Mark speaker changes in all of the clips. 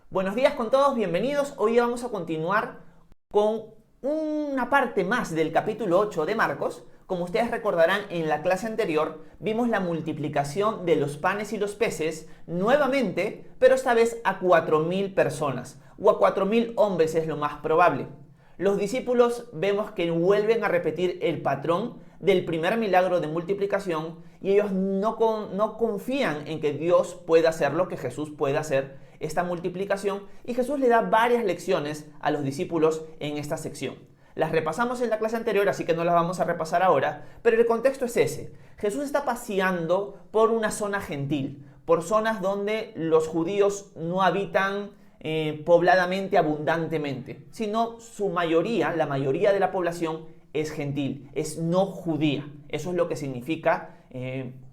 Speaker 1: Buenos días con todos, bienvenidos. Hoy vamos a continuar con una parte más del capítulo 8 de Marcos. Como ustedes recordarán, en la clase anterior vimos la multiplicación de los panes y los peces nuevamente, pero esta vez a 4.000 personas, o a 4.000 hombres es lo más probable. Los discípulos vemos que vuelven a repetir el patrón del primer milagro de multiplicación y ellos no confían en que Dios pueda hacer lo que Jesús puede hacer, esta multiplicación, y Jesús le da varias lecciones a los discípulos en esta sección. Las repasamos en la clase anterior, así que no las vamos a repasar ahora, pero el contexto es ese. Jesús está paseando por una zona gentil, por zonas donde los judíos no habitan pobladamente, abundantemente, sino su mayoría, la mayoría de la población es gentil, es no judía. Eso es lo que significa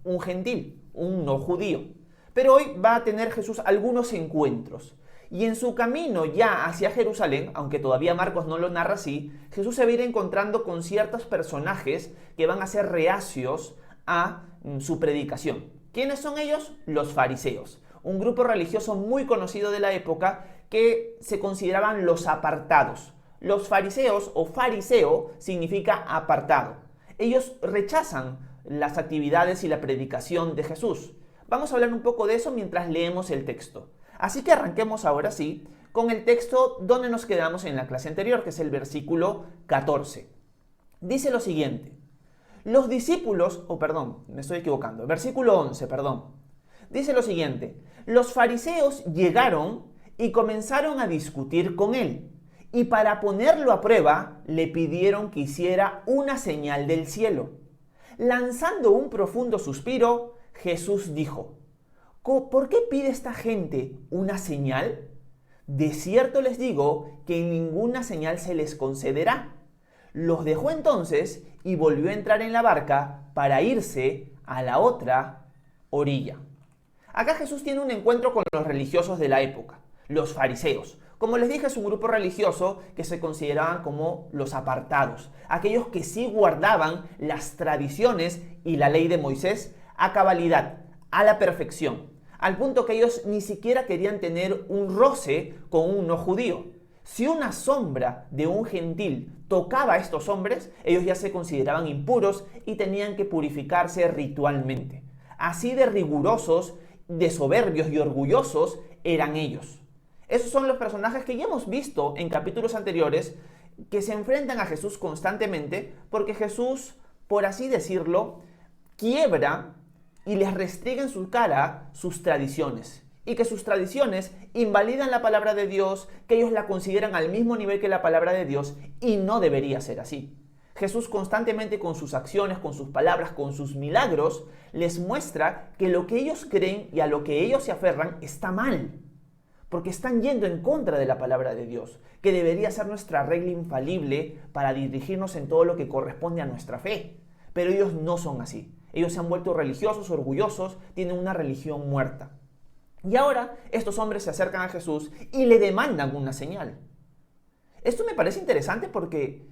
Speaker 1: un gentil, un no judío. Pero hoy va a tener Jesús algunos encuentros. Y en su camino ya hacia Jerusalén, aunque todavía Marcos no lo narra así, Jesús se va a ir encontrando con ciertos personajes que van a ser reacios a su predicación. ¿Quiénes son ellos? Los fariseos, un grupo religioso muy conocido de la época que se consideraban los apartados. Los fariseos o fariseo significa apartado. Ellos rechazan las actividades y la predicación de Jesús. Vamos a hablar un poco de eso mientras leemos el texto. Así que arranquemos ahora sí con el texto donde nos quedamos en la clase anterior, que es el versículo 14. Dice lo siguiente: los discípulos, me estoy equivocando, versículo 11, dice lo siguiente: los fariseos llegaron y comenzaron a discutir con él, y para ponerlo a prueba le pidieron que hiciera una señal del cielo. Lanzando un profundo suspiro, Jesús dijo: ¿por qué pide esta gente una señal? De cierto les digo que ninguna señal se les concederá. Los dejó entonces y volvió a entrar en la barca para irse a la otra orilla. Acá Jesús tiene un encuentro con los religiosos de la época, los fariseos. Como les dije, es un grupo religioso que se consideraban como los apartados, aquellos que sí guardaban las tradiciones y la ley de Moisés a cabalidad, a la perfección, al punto que ellos ni siquiera querían tener un roce con un no judío. Si una sombra de un gentil tocaba a estos hombres, ellos ya se consideraban impuros y tenían que purificarse ritualmente. Así de rigurosos, de soberbios y orgullosos eran ellos. Esos son los personajes que ya hemos visto en capítulos anteriores que se enfrentan a Jesús constantemente porque Jesús, por así decirlo, quiebra y les restringe en su cara sus tradiciones. Y que sus tradiciones invalidan la palabra de Dios, que ellos la consideran al mismo nivel que la palabra de Dios, y no debería ser así. Jesús constantemente con sus acciones, con sus palabras, con sus milagros, les muestra que lo que ellos creen y a lo que ellos se aferran está mal. Porque están yendo en contra de la palabra de Dios, que debería ser nuestra regla infalible para dirigirnos en todo lo que corresponde a nuestra fe. Pero ellos no son así. Ellos se han vuelto religiosos, orgullosos, tienen una religión muerta. Y ahora estos hombres se acercan a Jesús y le demandan una señal. Esto me parece interesante porque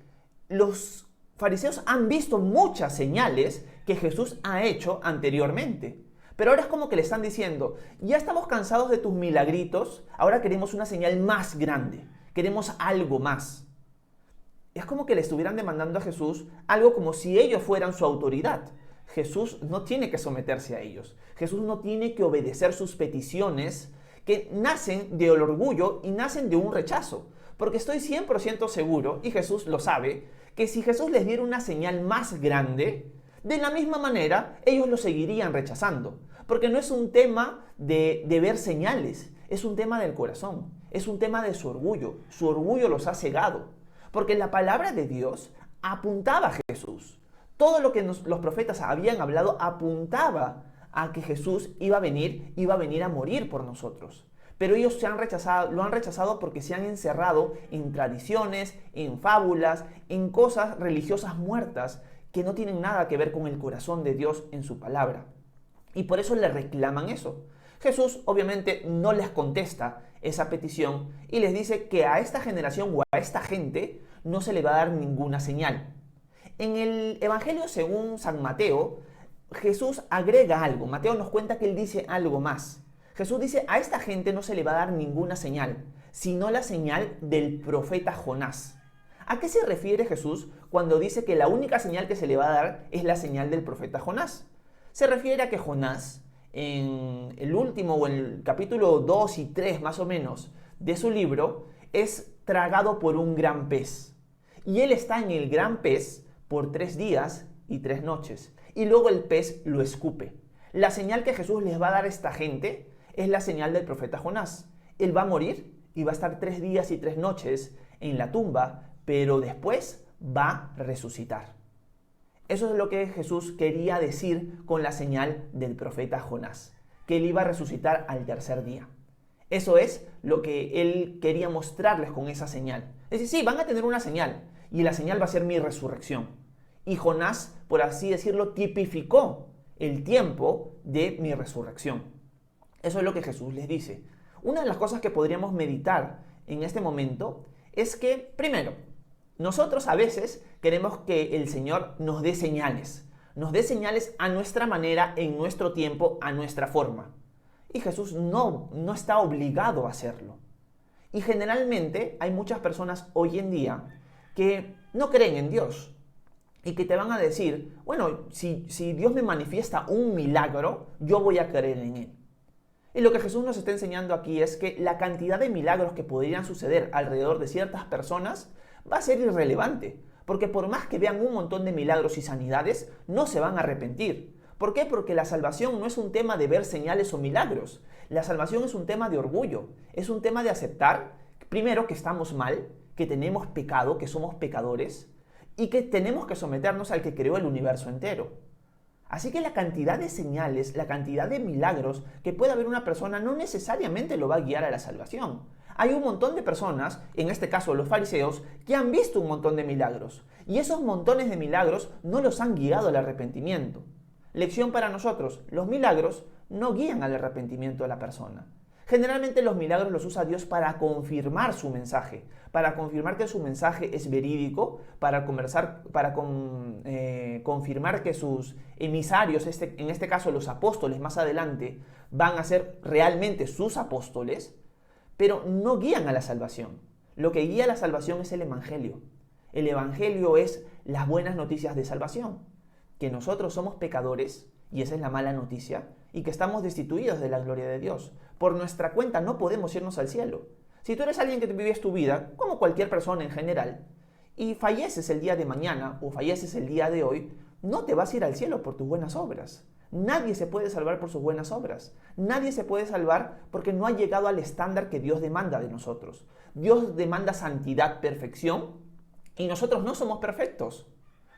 Speaker 1: los fariseos han visto muchas señales que Jesús ha hecho anteriormente. Pero ahora es como que le están diciendo: ya estamos cansados de tus milagritos, ahora queremos una señal más grande, queremos algo más. Es como que le estuvieran demandando a Jesús algo como si ellos fueran su autoridad. Jesús no tiene que someterse a ellos. Jesús no tiene que obedecer sus peticiones que nacen del orgullo y nacen de un rechazo. Porque estoy 100% seguro, y Jesús lo sabe, que si Jesús les diera una señal más grande, de la misma manera ellos lo seguirían rechazando. Porque no es un tema de ver señales, es un tema del corazón, es un tema de su orgullo. Su orgullo los ha cegado. Porque la palabra de Dios apuntaba a Jesús. Todo lo que los profetas habían hablado apuntaba a que Jesús iba a venir a morir por nosotros. Pero ellos lo han rechazado porque se han encerrado en tradiciones, en fábulas, en cosas religiosas muertas que no tienen nada que ver con el corazón de Dios en su palabra. Y por eso le reclaman eso. Jesús obviamente no les contesta esa petición y les dice que a esta generación o a esta gente no se le va a dar ninguna señal. En el Evangelio según San Mateo, Jesús agrega algo. Mateo nos cuenta que él dice algo más. Jesús dice, a esta gente no se le va a dar ninguna señal, sino la señal del profeta Jonás. ¿A qué se refiere Jesús cuando dice que la única señal que se le va a dar es la señal del profeta Jonás? Se refiere a que Jonás, en el último o en el capítulo 2 y 3 más o menos de su libro, es tragado por un gran pez. Y él está en el gran pez por 3 días y 3 noches. Y luego el pez lo escupe. La señal que Jesús les va a dar a esta gente es la señal del profeta Jonás. Él va a morir y va a estar 3 días y 3 noches en la tumba, pero después va a resucitar. Eso es lo que Jesús quería decir con la señal del profeta Jonás, que él iba a resucitar al tercer día. Eso es lo que él quería mostrarles con esa señal. Es decir, sí, van a tener una señal, y la señal va a ser mi resurrección. Y Jonás, por así decirlo, tipificó el tiempo de mi resurrección. Eso es lo que Jesús les dice. Una de las cosas que podríamos meditar en este momento es que, primero, nosotros a veces queremos que el Señor nos dé señales a nuestra manera, en nuestro tiempo, a nuestra forma. Y Jesús no está obligado a hacerlo. Y generalmente hay muchas personas hoy en día que no creen en Dios y que te van a decir, bueno, si Dios me manifiesta un milagro, yo voy a creer en Él. Y lo que Jesús nos está enseñando aquí es que la cantidad de milagros que podrían suceder alrededor de ciertas personas va a ser irrelevante, porque por más que vean un montón de milagros y sanidades, no se van a arrepentir. ¿Por qué? Porque la salvación no es un tema de ver señales o milagros. La salvación es un tema de orgullo, es un tema de aceptar, primero, que estamos mal, que tenemos pecado, que somos pecadores, y que tenemos que someternos al que creó el universo entero. Así que la cantidad de señales, la cantidad de milagros que puede haber una persona no necesariamente lo va a guiar a la salvación. Hay un montón de personas, en este caso los fariseos, que han visto un montón de milagros. Y esos montones de milagros no los han guiado al arrepentimiento. Lección para nosotros, los milagros no guían al arrepentimiento de la persona. Generalmente los milagros los usa Dios para confirmar su mensaje, para confirmar que su mensaje es verídico, para confirmar que sus emisarios, en este caso los apóstoles más adelante, van a ser realmente sus apóstoles, pero no guían a la salvación. Lo que guía a la salvación es el Evangelio. El Evangelio es las buenas noticias de salvación, que nosotros somos pecadores, y esa es la mala noticia, y que estamos destituidos de la gloria de Dios. Por nuestra cuenta no podemos irnos al cielo. Si tú eres alguien que vives tu vida, como cualquier persona en general, y falleces el día de mañana o falleces el día de hoy, no te vas a ir al cielo por tus buenas obras. Nadie se puede salvar por sus buenas obras. Nadie se puede salvar porque no ha llegado al estándar que Dios demanda de nosotros. Dios demanda santidad, perfección, y nosotros no somos perfectos.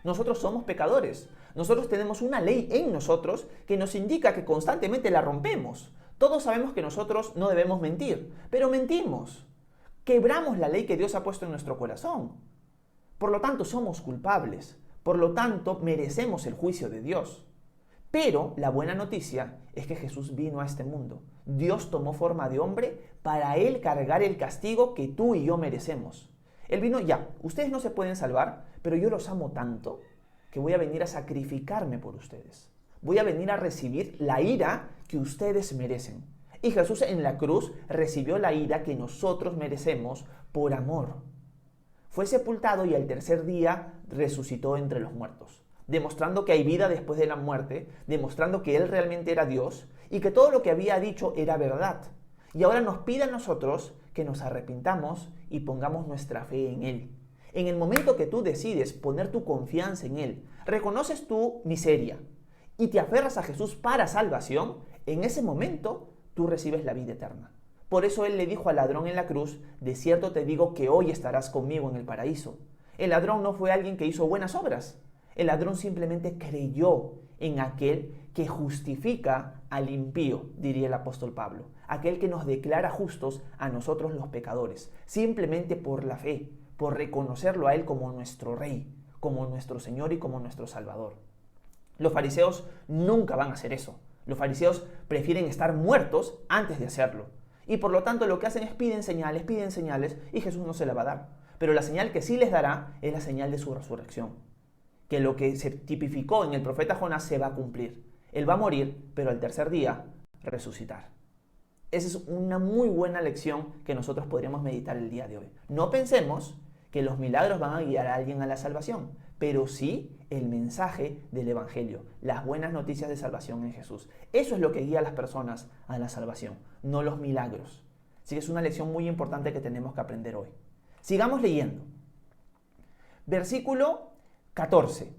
Speaker 1: Nosotros somos pecadores. Nosotros tenemos una ley en nosotros que nos indica que constantemente la rompemos. Todos sabemos que nosotros no debemos mentir, pero mentimos. Quebramos la ley que Dios ha puesto en nuestro corazón. Por lo tanto, somos culpables. Por lo tanto, merecemos el juicio de Dios. Pero la buena noticia es que Jesús vino a este mundo. Dios tomó forma de hombre para Él cargar el castigo que tú y yo merecemos. Él vino, ya, ustedes no se pueden salvar, pero yo los amo tanto que voy a venir a sacrificarme por ustedes. Voy a venir a recibir la ira que ustedes merecen. Y Jesús en la cruz recibió la ira que nosotros merecemos por amor. Fue sepultado y al tercer día resucitó entre los muertos, demostrando que hay vida después de la muerte, demostrando que Él realmente era Dios y que todo lo que había dicho era verdad. Y ahora nos pide a nosotros que nos arrepintamos y pongamos nuestra fe en Él. En el momento que tú decides poner tu confianza en Él, reconoces tu miseria y te aferras a Jesús para salvación, en ese momento tú recibes la vida eterna. Por eso Él le dijo al ladrón en la cruz, de cierto te digo que hoy estarás conmigo en el paraíso. El ladrón no fue alguien que hizo buenas obras. El ladrón simplemente creyó en aquel que justifica al impío, diría el apóstol Pablo. Aquel que nos declara justos a nosotros los pecadores, simplemente por la fe, por reconocerlo a Él como nuestro Rey, como nuestro Señor y como nuestro Salvador. Los fariseos nunca van a hacer eso. Los fariseos prefieren estar muertos antes de hacerlo. Y por lo tanto lo que hacen es piden señales, y Jesús no se la va a dar. Pero la señal que sí les dará es la señal de su resurrección. Que lo que se tipificó en el profeta Jonás se va a cumplir. Él va a morir, pero al tercer día resucitar. Esa es una muy buena lección que nosotros podríamos meditar el día de hoy. No pensemos que los milagros van a guiar a alguien a la salvación, pero sí el mensaje del Evangelio, las buenas noticias de salvación en Jesús. Eso es lo que guía a las personas a la salvación, no los milagros. Así que es una lección muy importante que tenemos que aprender hoy. Sigamos leyendo. Versículo 14.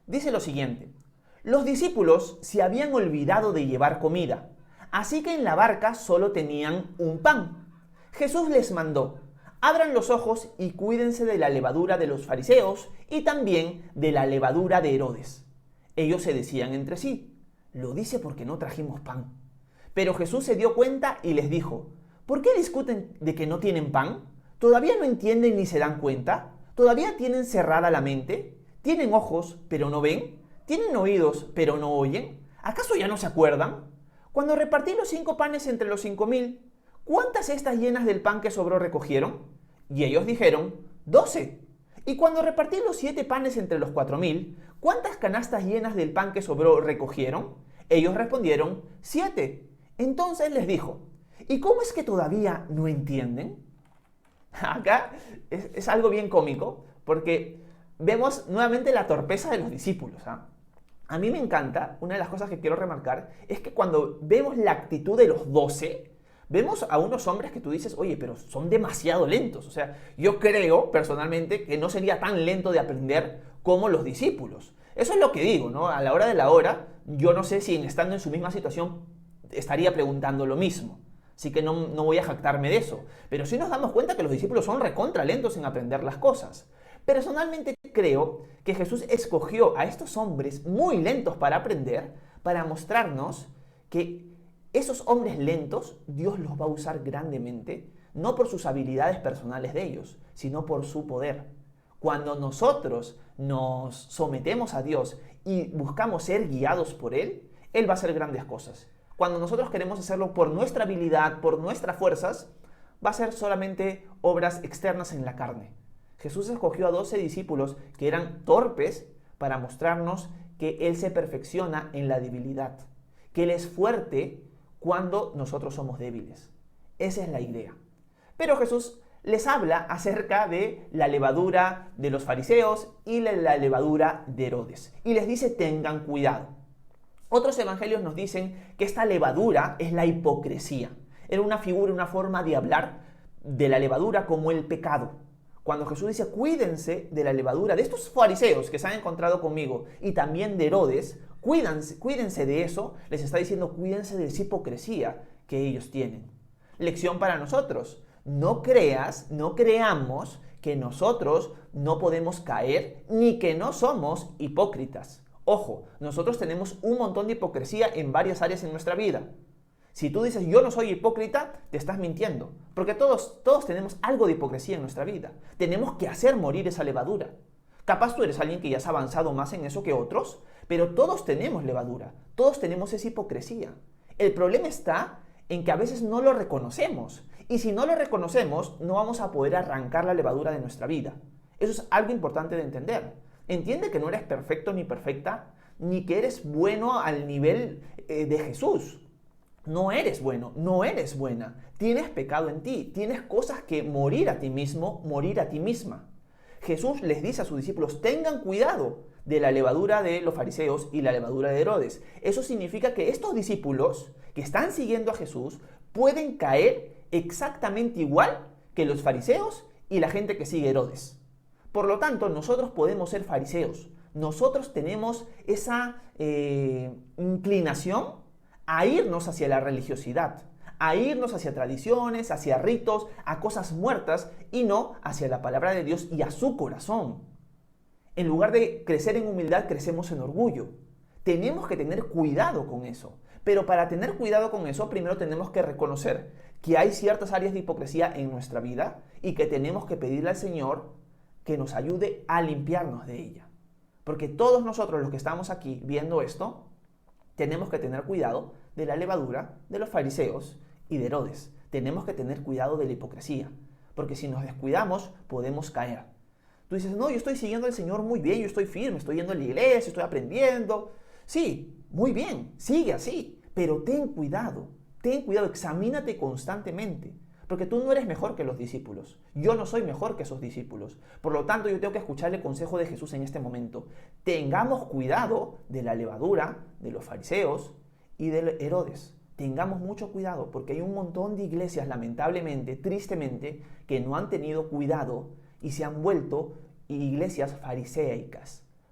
Speaker 1: Dice lo siguiente: los discípulos se habían olvidado de llevar comida, así que en la barca solo tenían un pan. Jesús les mandó: abran los ojos y cuídense de la levadura de los fariseos y también de la levadura de Herodes. Ellos se decían entre sí: lo dice porque no trajimos pan. Pero Jesús se dio cuenta y les dijo: ¿por qué discuten de que no tienen pan? ¿Todavía no entienden ni se dan cuenta? ¿Todavía tienen cerrada la mente? ¿Tienen ojos pero no ven? ¿Tienen oídos pero no oyen? ¿Acaso ya no se acuerdan? Cuando repartí los 5 panes entre los 5,000, ¿cuántas cestas llenas del pan que sobró recogieron? Y ellos dijeron: 12. Y cuando repartí los 7 panes entre los 4,000, ¿cuántas canastas llenas del pan que sobró recogieron? Ellos respondieron: 7. Entonces les dijo: ¿y cómo es que todavía no entienden? Acá es algo bien cómico, porque vemos nuevamente la torpeza de los discípulos. A mí me encanta, una de las cosas que quiero remarcar, es que cuando vemos la actitud de los 12, vemos a unos hombres que tú dices: oye, pero son demasiado lentos. O sea, yo creo personalmente que no sería tan lento de aprender como los discípulos. Eso es lo que digo, ¿no? A la hora de la hora, yo no sé si estando en su misma situación estaría preguntando lo mismo. Así que no voy a jactarme de eso. Pero sí nos damos cuenta que los discípulos son recontra lentos en aprender las cosas. Personalmente creo que Jesús escogió a estos hombres muy lentos para aprender, para mostrarnos que esos hombres lentos Dios los va a usar grandemente, no por sus habilidades personales de ellos, sino por su poder. Cuando nosotros nos sometemos a Dios y buscamos ser guiados por Él, Él va a hacer grandes cosas. Cuando nosotros queremos hacerlo por nuestra habilidad, por nuestras fuerzas, va a ser solamente obras externas en la carne. Jesús escogió a 12 discípulos que eran torpes para mostrarnos que Él se perfecciona en la debilidad, que Él es fuerte cuando nosotros somos débiles. Esa es la idea. Pero Jesús les habla acerca de la levadura de los fariseos y la levadura de Herodes. Y les dice: tengan cuidado. Otros evangelios nos dicen que esta levadura es la hipocresía. Era una figura, una forma de hablar de la levadura como el pecado. Cuando Jesús dice: cuídense de la levadura de estos fariseos que se han encontrado conmigo y también de Herodes, cuídense de eso, les está diciendo: cuídense de esa hipocresía que ellos tienen. Lección para nosotros: no creamos que nosotros no podemos caer ni que no somos hipócritas. Ojo, nosotros tenemos un montón de hipocresía en varias áreas en nuestra vida. Si tú dices: yo no soy hipócrita, te estás mintiendo. Porque todos tenemos algo de hipocresía en nuestra vida. Tenemos que hacer morir esa levadura. Capaz tú eres alguien que ya has avanzado más en eso que otros, pero todos tenemos levadura. Todos tenemos esa hipocresía. El problema está en que a veces no lo reconocemos. Y si no lo reconocemos, no vamos a poder arrancar la levadura de nuestra vida. Eso es algo importante de entender. Entiende que no eres perfecto ni perfecta, ni que eres bueno al nivel de Jesús. No eres bueno, no eres buena. Tienes pecado en ti, tienes cosas que morir a ti mismo, morir a ti misma. Jesús les dice a sus discípulos: tengan cuidado de la levadura de los fariseos y la levadura de Herodes. Eso significa que estos discípulos que están siguiendo a Jesús pueden caer exactamente igual que los fariseos y la gente que sigue a Herodes. Por lo tanto, nosotros podemos ser fariseos. Nosotros tenemos esa inclinación a irnos hacia la religiosidad, a irnos hacia tradiciones, hacia ritos, a cosas muertas y no hacia la palabra de Dios y a su corazón. En lugar de crecer en humildad, crecemos en orgullo. Tenemos que tener cuidado con eso. Pero para tener cuidado con eso, primero tenemos que reconocer que hay ciertas áreas de hipocresía en nuestra vida y que tenemos que pedirle al Señor que nos ayude a limpiarnos de ella. Porque todos nosotros los que estamos aquí viendo esto, tenemos que tener cuidado de la levadura de los fariseos y de Herodes. Tenemos que tener cuidado de la hipocresía, porque si nos descuidamos podemos caer. Tú dices: no, yo estoy siguiendo al Señor muy bien, yo estoy firme, estoy yendo a la iglesia, estoy aprendiendo. Sí, muy bien, sigue así, pero ten cuidado. Ten cuidado, examínate constantemente. Porque tú no eres mejor que los discípulos. Yo no soy mejor que esos discípulos. Por lo tanto, yo tengo que escuchar el consejo de Jesús en este momento. Tengamos cuidado de la levadura, de los fariseos y de Herodes. Tengamos mucho cuidado porque hay un montón de iglesias, lamentablemente, tristemente, que no han tenido cuidado y se han vuelto iglesias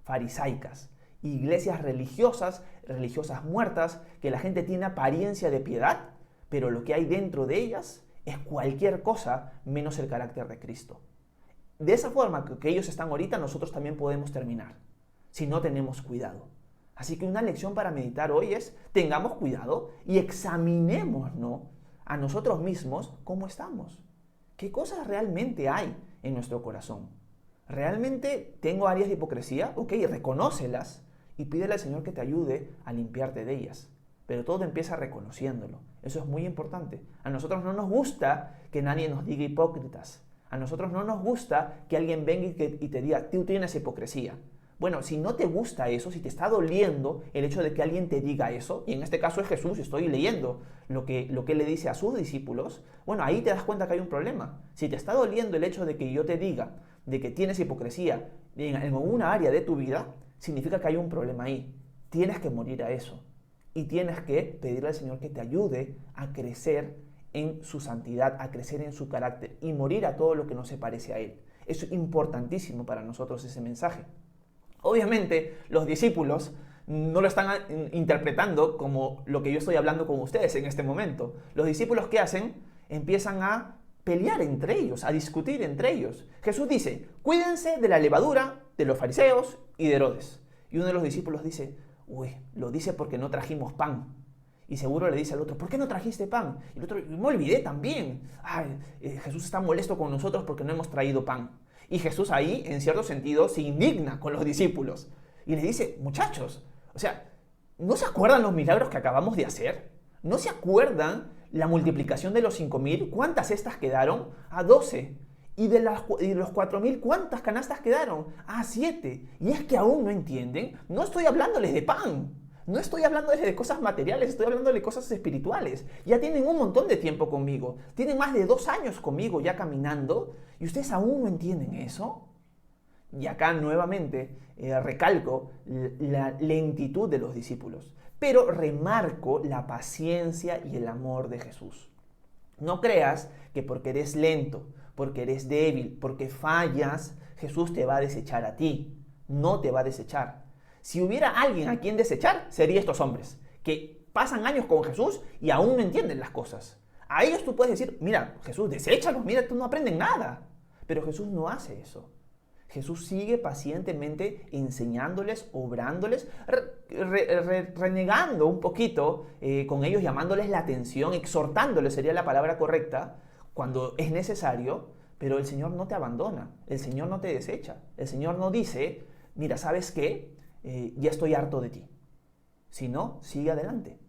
Speaker 1: farisaicas, iglesias religiosas muertas, que la gente tiene apariencia de piedad, pero lo que hay dentro de ellas es cualquier cosa menos el carácter de Cristo. De esa forma que ellos están ahorita, nosotros también podemos terminar, si no tenemos cuidado. Así que una lección para meditar hoy es, tengamos cuidado y examinémonos a nosotros mismos cómo estamos. ¿Qué cosas realmente hay en nuestro corazón? ¿Realmente tengo áreas de hipocresía? Ok, reconócelas y pídele al Señor que te ayude a limpiarte de ellas. Pero todo empieza reconociéndolo. Eso es muy importante. A nosotros no nos gusta que nadie nos diga hipócritas. A nosotros no nos gusta que alguien venga y te diga, tú tienes hipocresía. Bueno, si no te gusta eso, si te está doliendo el hecho de que alguien te diga eso, y en este caso es Jesús, estoy leyendo lo que él le dice a sus discípulos, bueno, ahí te das cuenta que hay un problema. Si te está doliendo el hecho de que yo te diga de que tienes hipocresía en alguna área de tu vida, significa que hay un problema ahí. Tienes que morir a eso. Y tienes que pedirle al Señor que te ayude a crecer en su santidad, a crecer en su carácter y morir a todo lo que no se parece a Él. Es importantísimo para nosotros ese mensaje. Obviamente, los discípulos no lo están interpretando como lo que yo estoy hablando con ustedes en este momento. Los discípulos, ¿qué hacen? Empiezan a pelear entre ellos, a discutir entre ellos. Jesús dice, cuídense de la levadura de los fariseos y de Herodes. Y uno de los discípulos dice, lo dice porque no trajimos pan. Y seguro le dice al otro, ¿por qué no trajiste pan? Y el otro, me olvidé también. Jesús está molesto con nosotros porque no hemos traído pan. Y Jesús ahí, en cierto sentido, se indigna con los discípulos. Y les dice, muchachos, ¿no se acuerdan los milagros que acabamos de hacer? ¿No se acuerdan la multiplicación de los 5,000? ¿Cuántas cestas quedaron? 12. Y de los 4,000, ¿cuántas canastas quedaron? 7. Y es que aún no entienden. No estoy hablándoles de pan. No estoy hablándoles de cosas materiales, estoy hablándoles de cosas espirituales. Ya tienen un montón de tiempo conmigo. Tienen más de 2 años conmigo ya caminando. ¿Y ustedes aún no entienden eso? Y acá nuevamente recalco la lentitud de los discípulos. Pero remarco la paciencia y el amor de Jesús. No creas que porque eres lento, porque eres débil, porque fallas, Jesús te va a desechar a ti. No te va a desechar. Si hubiera alguien a quien desechar, serían estos hombres, que pasan años con Jesús y aún no entienden las cosas. A ellos tú puedes decir, mira, Jesús, deséchalos, mira, tú no aprendes nada. Pero Jesús no hace eso. Jesús sigue pacientemente enseñándoles, obrándoles, renegando un poquito con ellos, llamándoles la atención, exhortándoles, sería la palabra correcta, cuando es necesario, pero el Señor no te abandona, el Señor no te desecha, el Señor no dice, mira, ¿sabes qué? Ya estoy harto de ti. Si no, sigue adelante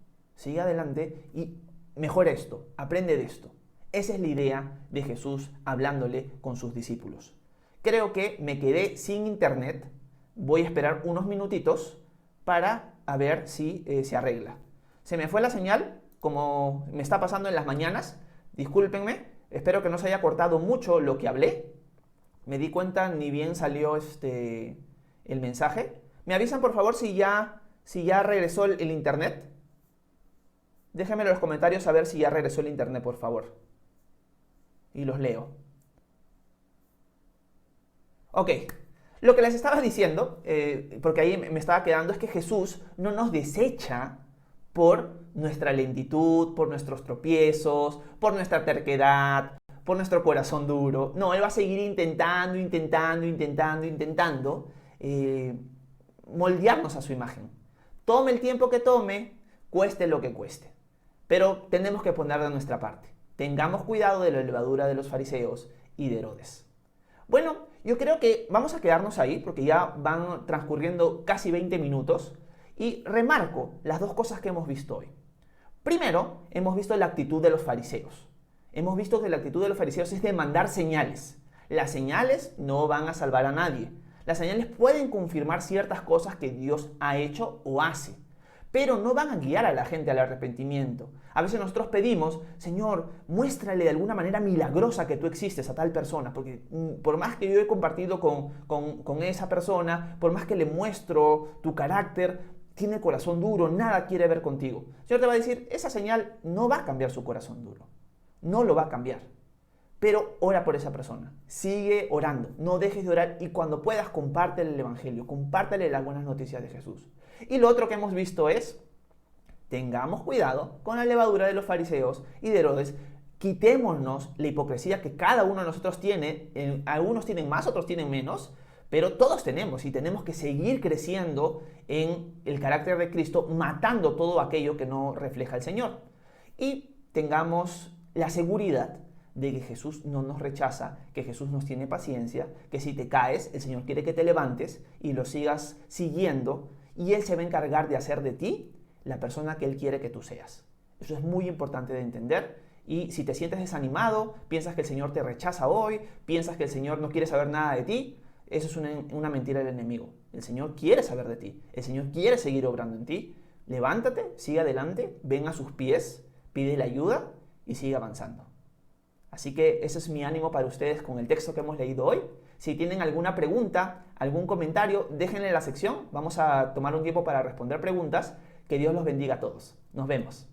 Speaker 1: y mejora esto, aprende de esto. Esa es la idea de Jesús hablándole con sus discípulos. Creo que me quedé sin internet. Voy a esperar unos minutitos para ver si se arregla. Se me fue la señal, como me está pasando en las mañanas. Discúlpenme, espero que no se haya cortado mucho lo que hablé. Me di cuenta, ni bien salió el mensaje. ¿Me avisan por favor si ya regresó el internet? Déjenme en los comentarios saber si ya regresó el internet, por favor. Y los leo. Ok, lo que les estaba diciendo, porque ahí me estaba quedando, es que Jesús no nos desecha por nuestra lentitud, por nuestros tropiezos, por nuestra terquedad, por nuestro corazón duro. No, Él va a seguir intentando moldearnos a su imagen. Tome el tiempo que tome, cueste lo que cueste. Pero tenemos que poner de nuestra parte. Tengamos cuidado de la levadura de los fariseos y de Herodes. Bueno, yo creo que vamos a quedarnos ahí porque ya van transcurriendo casi 20 minutos y remarco las 2 cosas que hemos visto hoy. Primero, hemos visto la actitud de los fariseos. Hemos visto que la actitud de los fariseos es demandar señales. Las señales no van a salvar a nadie. Las señales pueden confirmar ciertas cosas que Dios ha hecho o hace, pero no van a guiar a la gente al arrepentimiento. A veces nosotros pedimos, Señor, muéstrale de alguna manera milagrosa que tú existes a tal persona, porque por más que yo he compartido con esa persona, por más que le muestro tu carácter, tiene el corazón duro, nada quiere ver contigo. El Señor te va a decir, esa señal no va a cambiar su corazón duro, no lo va a cambiar. Pero ora por esa persona, sigue orando, no dejes de orar y cuando puedas compártele el Evangelio, compártele las buenas noticias de Jesús. Y lo otro que hemos visto es, tengamos cuidado con la levadura de los fariseos y de Herodes, quitémonos la hipocresía que cada uno de nosotros tiene, algunos tienen más, otros tienen menos, pero todos tenemos y tenemos que seguir creciendo en el carácter de Cristo, matando todo aquello que no refleja al Señor. Y tengamos la seguridad de que Jesús no nos rechaza, que Jesús nos tiene paciencia, que si te caes, el Señor quiere que te levantes y lo sigas siguiendo y Él se va a encargar de hacer de ti la persona que Él quiere que tú seas. Eso es muy importante de entender y si te sientes desanimado, piensas que el Señor te rechaza hoy, piensas que el Señor no quiere saber nada de ti, eso es una mentira del enemigo. El Señor quiere saber de ti, el Señor quiere seguir obrando en ti. Levántate, sigue adelante, ven a sus pies, pídele ayuda y sigue avanzando. Así que ese es mi ánimo para ustedes con el texto que hemos leído hoy. Si tienen alguna pregunta, algún comentario, déjenle en la sección. Vamos a tomar un tiempo para responder preguntas. Que Dios los bendiga a todos. Nos vemos.